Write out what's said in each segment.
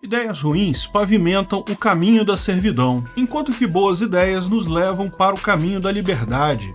Ideias ruins pavimentam o caminho da servidão, enquanto que boas ideias nos levam para o caminho da liberdade.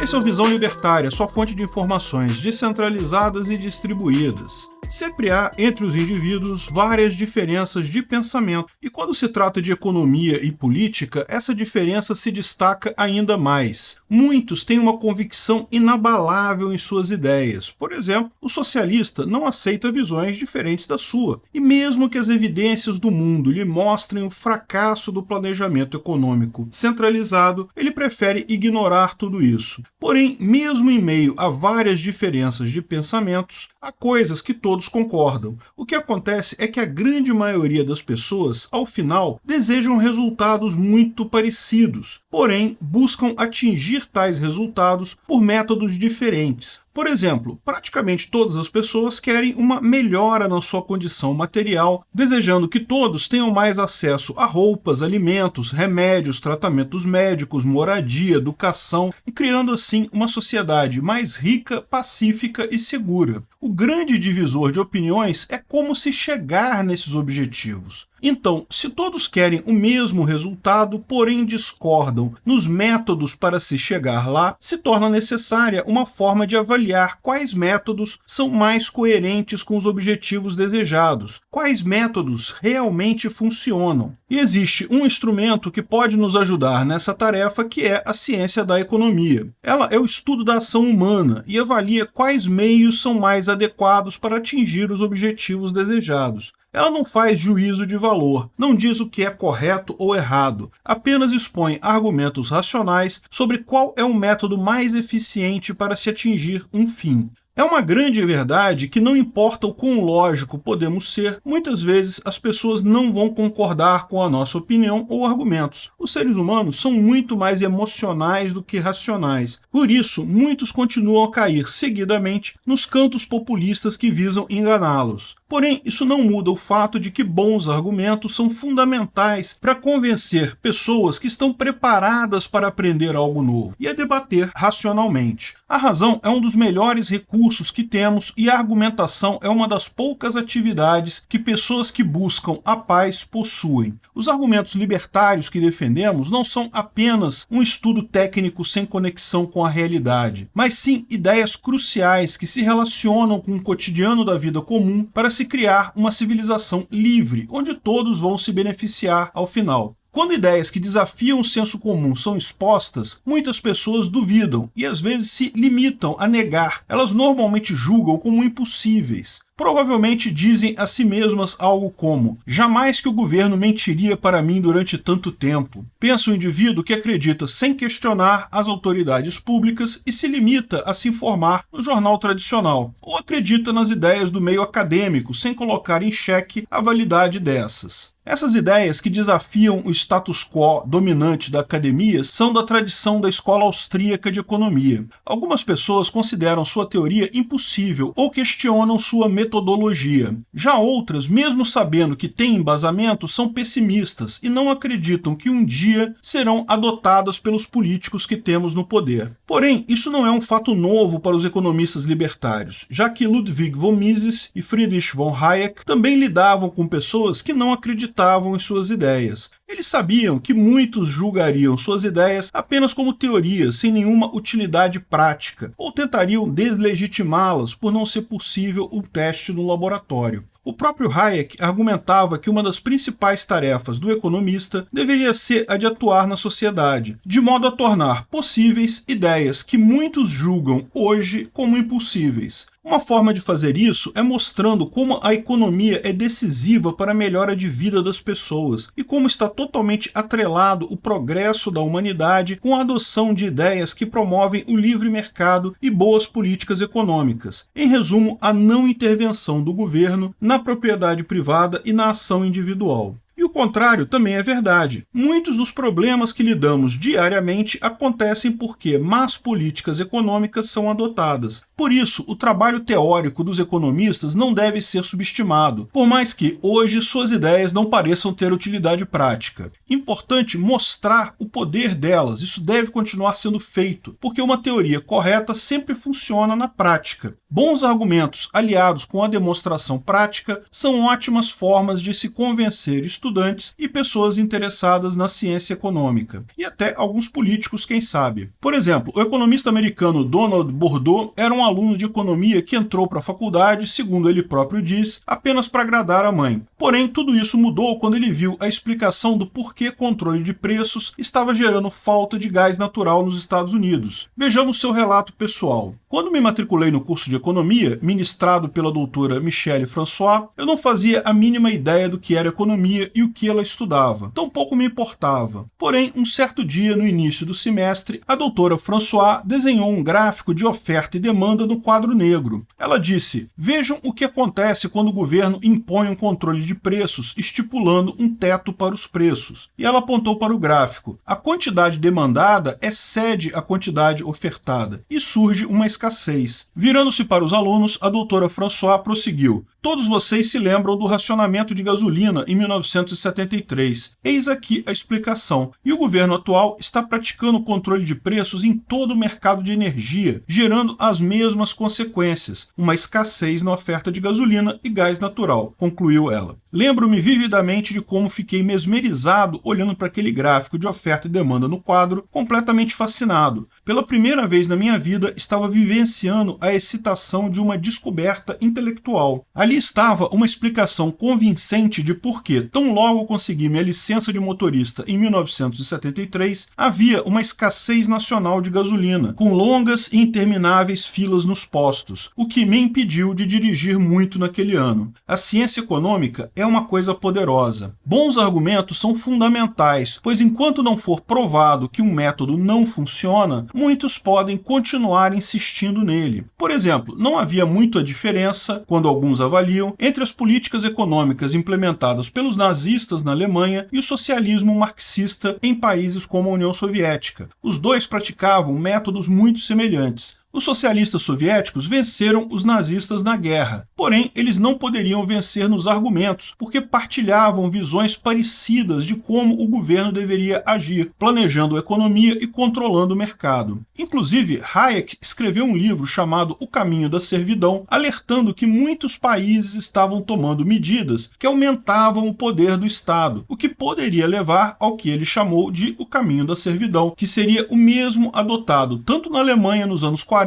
Esse é o Visão Libertária, sua fonte de informações descentralizadas e distribuídas. Sempre há entre os indivíduos várias diferenças de pensamento, e quando se trata de economia e política, essa diferença se destaca ainda mais. Muitos têm uma convicção inabalável em suas ideias. Por exemplo, o socialista não aceita visões diferentes da sua, e mesmo que as evidências do mundo lhe mostrem o fracasso do planejamento econômico centralizado, ele prefere ignorar tudo isso. Porém, mesmo em meio a várias diferenças de pensamentos, há coisas que todos concordam. O que acontece é que a grande maioria das pessoas, ao final, desejam resultados muito parecidos, porém buscam atingir tais resultados por métodos diferentes. Por exemplo, praticamente todas as pessoas querem uma melhora na sua condição material, desejando que todos tenham mais acesso a roupas, alimentos, remédios, tratamentos médicos, moradia, educação e criando assim uma sociedade mais rica, pacífica e segura. O grande divisor de opiniões é como se chegar nesses objetivos. Então, se todos querem o mesmo resultado, porém discordam nos métodos para se chegar lá, se torna necessária uma forma de avaliar quais métodos são mais coerentes com os objetivos desejados, quais métodos realmente funcionam. E existe um instrumento que pode nos ajudar nessa tarefa, que é a ciência da economia. Ela é o estudo da ação humana e avalia quais meios são mais adequados para atingir os objetivos desejados. Ela não faz juízo de valor, não diz o que é correto ou errado, apenas expõe argumentos racionais sobre qual é o método mais eficiente para se atingir um fim. É uma grande verdade que não importa o quão lógico podemos ser, muitas vezes as pessoas não vão concordar com a nossa opinião ou argumentos. Os seres humanos são muito mais emocionais do que racionais. Por isso, muitos continuam a cair seguidamente nos cantos populistas que visam enganá-los. Porém, isso não muda o fato de que bons argumentos são fundamentais para convencer pessoas que estão preparadas para aprender algo novo e a debater racionalmente. A razão é um dos melhores recursos que temos e a argumentação é uma das poucas atividades que pessoas que buscam a paz possuem. Os argumentos libertários que defendemos não são apenas um estudo técnico sem conexão com a realidade, mas sim ideias cruciais que se relacionam com o cotidiano da vida comum para se criar uma civilização livre, onde todos vão se beneficiar ao final. Quando ideias que desafiam o senso comum são expostas, muitas pessoas duvidam e às vezes se limitam a negar. Elas normalmente julgam como impossíveis. Provavelmente dizem a si mesmas algo como: jamais que o governo mentiria para mim durante tanto tempo. Pensa o indivíduo que acredita sem questionar as autoridades públicas e se limita a se informar no jornal tradicional, ou acredita nas ideias do meio acadêmico sem colocar em xeque a validade dessas. Essas ideias que desafiam o status quo dominante da academia são da tradição da escola austríaca de economia. Algumas pessoas consideram sua teoria impossível ou questionam sua metodologia. Já outras, mesmo sabendo que têm embasamento, são pessimistas e não acreditam que um dia serão adotadas pelos políticos que temos no poder. Porém, isso não é um fato novo para os economistas libertários, já que Ludwig von Mises e Friedrich von Hayek também lidavam com pessoas que não acreditavam em suas ideias. Eles sabiam que muitos julgariam suas ideias apenas como teorias, sem nenhuma utilidade prática, ou tentariam deslegitimá-las por não ser possível um teste no laboratório. O próprio Hayek argumentava que uma das principais tarefas do economista deveria ser a de atuar na sociedade, de modo a tornar possíveis ideias que muitos julgam hoje como impossíveis. Uma forma de fazer isso é mostrando como a economia é decisiva para a melhora de vida das pessoas e como está totalmente atrelado o progresso da humanidade com a adoção de ideias que promovem o livre mercado e boas políticas econômicas. Em resumo, a não intervenção do governo na propriedade privada e na ação individual. E o contrário também é verdade. Muitos dos problemas que lidamos diariamente acontecem porque más políticas econômicas são adotadas. Por isso, o trabalho teórico dos economistas não deve ser subestimado, por mais que hoje suas ideias não pareçam ter utilidade prática. Importante mostrar o poder delas, isso deve continuar sendo feito, porque uma teoria correta sempre funciona na prática. Bons argumentos aliados com a demonstração prática são ótimas formas de se convencer estudantes e pessoas interessadas na ciência econômica, e até alguns políticos, quem sabe. Por exemplo, o economista americano Donald Bordeaux era um aluno de economia que entrou para a faculdade, segundo ele próprio diz, apenas para agradar a mãe. Porém, tudo isso mudou quando ele viu a explicação do porquê controle de preços estava gerando falta de gás natural nos Estados Unidos. Vejamos seu relato pessoal. Quando me matriculei no curso de economia, ministrado pela doutora Michelle François, eu não fazia a mínima ideia do que era economia e o que ela estudava. Tampouco me importava. Porém, um certo dia, no início do semestre, a doutora François desenhou um gráfico de oferta e demanda no quadro negro. Ela disse: vejam o que acontece quando o governo impõe um controle de preços, estipulando um teto para os preços. E ela apontou para o gráfico. A quantidade demandada excede a quantidade ofertada e surge uma escassez. Virando-se para os alunos, a doutora François prosseguiu: todos vocês se lembram do racionamento de gasolina em 1973. Eis aqui a explicação. E o governo atual está praticando controle de preços em todo o mercado de energia, gerando as mesmas consequências, uma escassez na oferta de gasolina e gás natural, concluiu ela. Lembro-me vividamente de como fiquei mesmerizado olhando para aquele gráfico de oferta e demanda no quadro, completamente fascinado. Pela primeira vez na minha vida, estava vivenciando a excitação de uma descoberta intelectual. Ali estava uma explicação convincente de por que, tão logo consegui minha licença de motorista em 1973, havia uma escassez nacional de gasolina, com longas e intermináveis filas nos postos, o que me impediu de dirigir muito naquele ano. A ciência econômica é uma coisa poderosa. Bons argumentos são fundamentais, pois enquanto não for provado que um método não funciona, muitos podem continuar insistindo nele. Por exemplo, não havia muita diferença, quando alguns avaliam, entre as políticas econômicas implementadas pelos nazistas na Alemanha e o socialismo marxista em países como a União Soviética. Os dois praticavam métodos muito semelhantes. Os socialistas soviéticos venceram os nazistas na guerra, porém eles não poderiam vencer nos argumentos, porque partilhavam visões parecidas de como o governo deveria agir, planejando a economia e controlando o mercado. Inclusive, Hayek escreveu um livro chamado O Caminho da Servidão, alertando que muitos países estavam tomando medidas que aumentavam o poder do Estado, o que poderia levar ao que ele chamou de o caminho da servidão, que seria o mesmo adotado tanto na Alemanha nos anos 40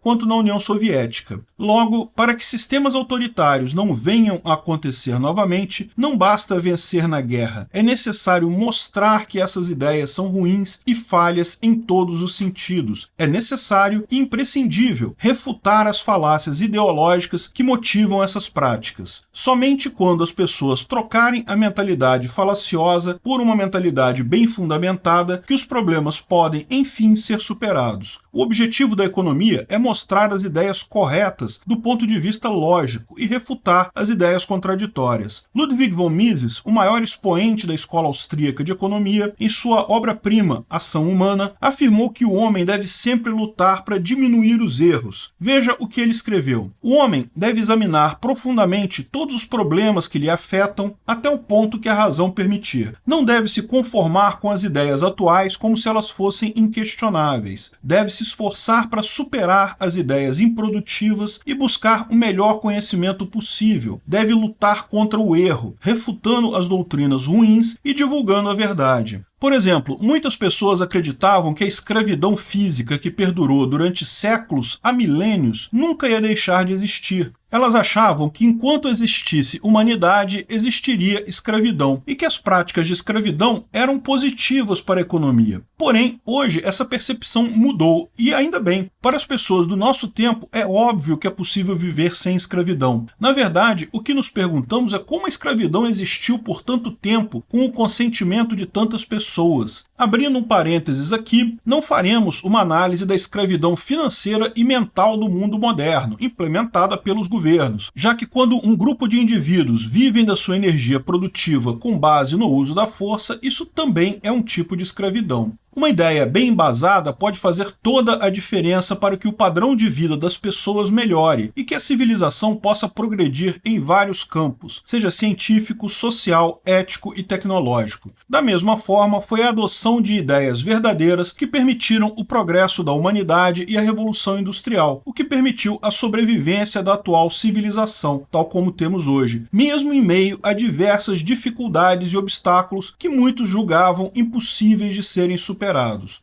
quanto na União Soviética. Logo, para que sistemas autoritários não venham a acontecer novamente, não basta vencer na guerra. É necessário mostrar que essas ideias são ruins e falhas em todos os sentidos. É necessário e imprescindível refutar as falácias ideológicas que motivam essas práticas. Somente quando as pessoas trocarem a mentalidade falaciosa por uma mentalidade bem fundamentada que os problemas podem, enfim, ser superados. O objetivo da economia é mostrar as ideias corretas do ponto de vista lógico e refutar as ideias contraditórias. Ludwig von Mises, o maior expoente da escola austríaca de economia, em sua obra-prima Ação Humana, afirmou que o homem deve sempre lutar para diminuir os erros. Veja o que ele escreveu. O homem deve examinar profundamente todos os problemas que lhe afetam até o ponto que a razão permitir. Não deve se conformar com as ideias atuais como se elas fossem inquestionáveis. Deve se esforçar para superar as ideias improdutivas e buscar o melhor conhecimento possível. Deve lutar contra o erro, refutando as doutrinas ruins e divulgando a verdade. Por exemplo, muitas pessoas acreditavam que a escravidão física que perdurou durante séculos a milênios nunca ia deixar de existir. Elas achavam que enquanto existisse humanidade, existiria escravidão e que as práticas de escravidão eram positivas para a economia. Porém, hoje essa percepção mudou e ainda bem. Para as pessoas do nosso tempo, é óbvio que é possível viver sem escravidão. Na verdade, o que nos perguntamos é como a escravidão existiu por tanto tempo com o consentimento de tantas pessoas. pessoas. Abrindo um parênteses aqui, não faremos uma análise da escravidão financeira e mental do mundo moderno, implementada pelos governos, já que quando um grupo de indivíduos vivem da sua energia produtiva com base no uso da força, isso também é um tipo de escravidão. Uma ideia bem embasada pode fazer toda a diferença para que o padrão de vida das pessoas melhore e que a civilização possa progredir em vários campos, seja científico, social, ético e tecnológico. Da mesma forma, foi a adoção de ideias verdadeiras que permitiram o progresso da humanidade e a Revolução Industrial, o que permitiu a sobrevivência da atual civilização, tal como temos hoje, mesmo em meio a diversas dificuldades e obstáculos que muitos julgavam impossíveis de serem superados.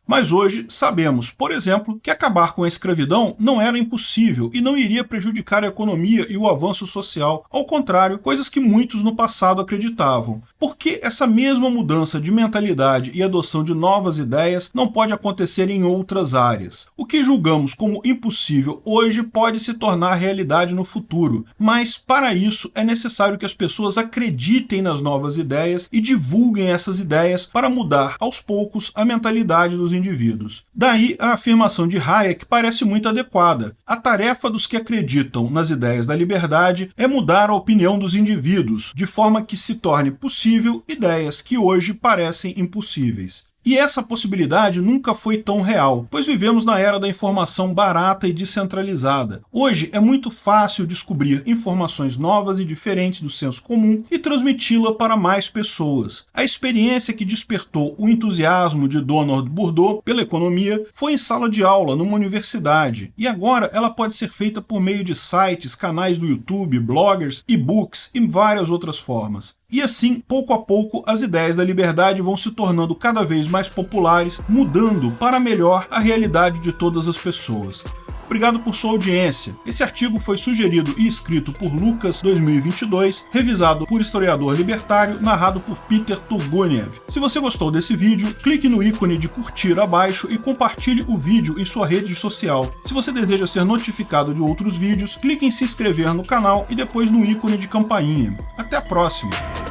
Mas hoje sabemos, por exemplo, que acabar com a escravidão não era impossível e não iria prejudicar a economia e o avanço social, ao contrário, coisas que muitos no passado acreditavam. Por que essa mesma mudança de mentalidade e adoção de novas ideias não pode acontecer em outras áreas? O que julgamos como impossível hoje pode se tornar realidade no futuro, mas para isso é necessário que as pessoas acreditem nas novas ideias e divulguem essas ideias para mudar aos poucos a mentalidade dos indivíduos. Daí a afirmação de Hayek parece muito adequada. A tarefa dos que acreditam nas ideias da liberdade é mudar a opinião dos indivíduos, de forma que se torne possível ideias que hoje parecem impossíveis. E essa possibilidade nunca foi tão real, pois vivemos na era da informação barata e descentralizada. Hoje é muito fácil descobrir informações novas e diferentes do senso comum e transmiti-la para mais pessoas. A experiência que despertou o entusiasmo de Donald Bourdieu pela economia foi em sala de aula, numa universidade, e agora ela pode ser feita por meio de sites, canais do YouTube, bloggers, e-books e várias outras formas. E assim, pouco a pouco, as ideias da liberdade vão se tornando cada vez mais populares, mudando para melhor a realidade de todas as pessoas. Obrigado por sua audiência. Esse artigo foi sugerido e escrito por Lucas 2022, revisado por historiador libertário, narrado por Peter Turguniev. Se você gostou desse vídeo, clique no ícone de curtir abaixo e compartilhe o vídeo em sua rede social. Se você deseja ser notificado de outros vídeos, clique em se inscrever no canal e depois no ícone de campainha. Até a próxima!